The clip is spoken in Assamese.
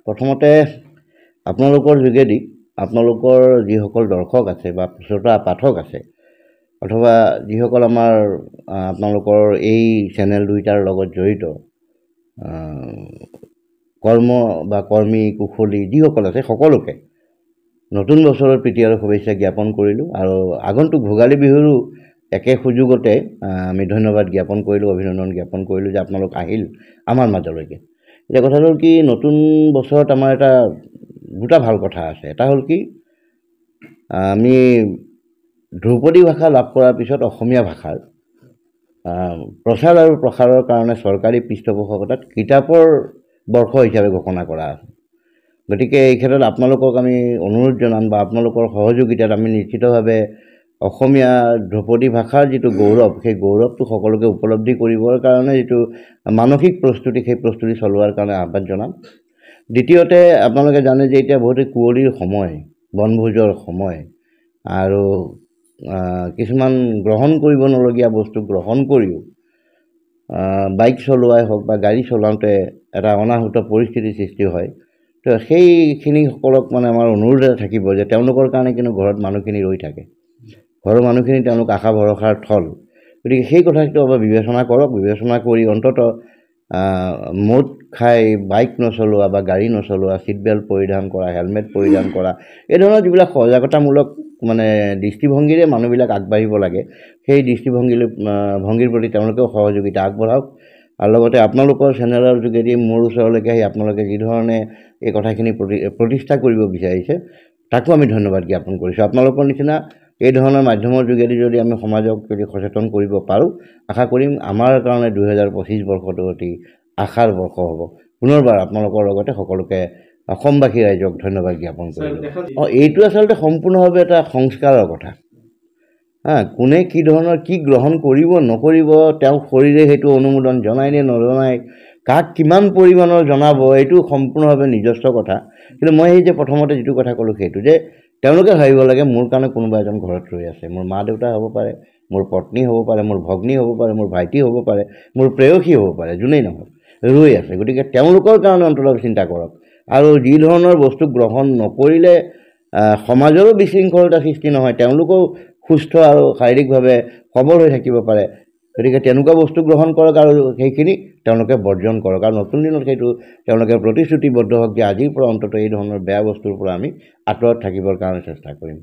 প্ৰথমতে আপোনালোকৰ যোগেদি আপোনালোকৰ যিসকল দৰ্শক আছে বা শ্ৰোতা পাঠক আছে অথবা যিসকল আমাৰ আপোনালোকৰ এই চেনেল দুইটাৰ লগত জড়িত কৰ্ম বা কৰ্মী কুশলী যিসকল আছে সকলোকে নতুন বছৰৰ প্ৰীতি আৰু শুভেচ্ছা জ্ঞাপন কৰিলোঁ আৰু আগন্তুক ভোগালী বিহুৰো একে সুযোগতে আমি ধন্যবাদ জ্ঞাপন কৰিলোঁ, অভিনন্দন জ্ঞাপন কৰিলোঁ যে আপোনালোক আহিল আমাৰ মাজলৈকে। এতিয়া কথাটো হ'ল কি, নতুন বছৰত আমাৰ এটা দুটা ভাল কথা আছে। এটা হ'ল কি, আমি ধ্ৰুপদী ভাষা লাভ কৰাৰ পিছত অসমীয়া ভাষাৰ প্ৰচাৰ আৰু প্ৰসাৰৰ কাৰণে চৰকাৰী পৃষ্ঠপোষকতাত কিতাপৰ বৰ্ষ হিচাপে ঘোষণা কৰা আছে। গতিকে এই ক্ষেত্ৰত আপোনালোকক আমি অনুৰোধ জনাম বা আপোনালোকৰ সহযোগিতাত আমি নিশ্চিতভাৱে অসমীয়া ধ্ৰুপদী ভাষাৰ যিটো গৌৰৱ, সেই গৌৰৱটো সকলোকে উপলব্ধি কৰিবৰ কাৰণে যিটো মানসিক প্ৰস্তুতি, সেই প্ৰস্তুতি চলোৱাৰ কাৰণে আহ্বান জনাম। দ্বিতীয়তে আপোনালোকে জানে যে এতিয়া বহুতে কুঁৱলীৰ সময়, বনভোজৰ সময় আৰু কিছুমান গ্ৰহণ কৰিব নলগীয়া বস্তু গ্ৰহণ কৰিও বাইক চলোৱাই হওক বা গাড়ী চলাওঁতে এটা অনাহুত পৰিস্থিতিৰ সৃষ্টি হয়। তো সেইখিনিসকলক মানে আমাৰ অনুৰোধ এটা থাকিব যে তেওঁলোকৰ কাৰণে কিন্তু ঘৰত মানুহখিনি ৰৈ থাকে, ঘৰৰ মানুহখিনি তেওঁলোক আশা ভৰসাৰ থল। গতিকে সেই কথাটো অলপ বিবেচনা কৰক, বিবেচনা কৰি অন্ততঃ মদ খাই বাইক নচলোৱা বা গাড়ী নচলোৱা, ছিট বেল্ট পৰিধান কৰা, হেলমেট পৰিধান কৰা, এই ধৰণৰ যিবিলাক সজাগতামূলক মানে দৃষ্টিভংগীৰে মানুহবিলাক আগবাঢ়িব লাগে, সেই দৃষ্টিভংগীৰ প্ৰতি তেওঁলোকেও সহযোগিতা আগবঢ়াওক। আৰু লগতে আপোনালোকৰ চেনেলৰ যোগেদি মোৰ ওচৰলৈকে আহি আপোনালোকে যি ধৰণে এই কথাখিনি প্ৰতিষ্ঠা কৰিব বিচাৰিছে তাকো আমি ধন্যবাদ জ্ঞাপন কৰিছোঁ। আপোনালোকৰ নিচিনা এই ধৰণৰ মাধ্যমৰ যোগেদি যদি আমি সমাজক যদি সচেতন কৰিব পাৰোঁ, আশা কৰিম আমাৰ কাৰণে 2025 বৰ্ষটো অতি আশাৰ বৰ্ষ হ'ব। পুনৰবাৰ আপোনালোকৰ লগতে সকলোকে অসমবাসী ৰাইজক ধন্যবাদ জ্ঞাপন কৰিলোঁ। এইটো আচলতে সম্পূৰ্ণভাৱে এটা সংস্কাৰৰ কথা। কোনে কি ধৰণৰ কি গ্ৰহণ কৰিব নকৰিব, তেওঁ শৰীৰে সেইটো অনুমোদন জনায় নে নজনায়, কাক কিমান পৰিমাণৰ জনাব, এইটো সম্পূৰ্ণভাৱে নিজস্ব কথা। কিন্তু মই এই যে প্ৰথমতে যিটো কথা ক'লোঁ সেইটো যে তেওঁলোকে ভাবিব লাগে মোৰ কাৰণে কোনোবা এজন ঘৰত ৰৈ আছে। মোৰ মা দেউতা হ'ব পাৰে, মোৰ পত্নী হ'ব পাৰে, মোৰ ভগ্নী হ'ব পাৰে, মোৰ ভাইটি হ'ব পাৰে, মোৰ প্ৰেয়সী হ'ব পাৰে, যোনেই নহওক ৰৈ আছে। গতিকে তেওঁলোকৰ কাৰণে অন্ততঃ চিন্তা কৰক। আৰু যি ধৰণৰ বস্তু গ্ৰহণ নকৰিলে সমাজৰো বিশৃংখলতা সৃষ্টি নহয়, তেওঁলোকেও সুস্থ আৰু শাৰীৰিকভাৱে সবল হৈ থাকিব পাৰে। গতিকে তেনেকুৱা বস্তু গ্ৰহণ কৰক আৰু সেইখিনি তেওঁলোকে বৰ্জন কৰক। আৰু নতুন দিনত সেইটো তেওঁলোকে প্ৰতিশ্ৰুতিবদ্ধ হওক যে আজিৰ পৰা অন্ততঃ এই ধৰণৰ বেয়া বস্তুৰ পৰা আমি আঁতৰত থাকিবৰ কাৰণে চেষ্টা কৰিম।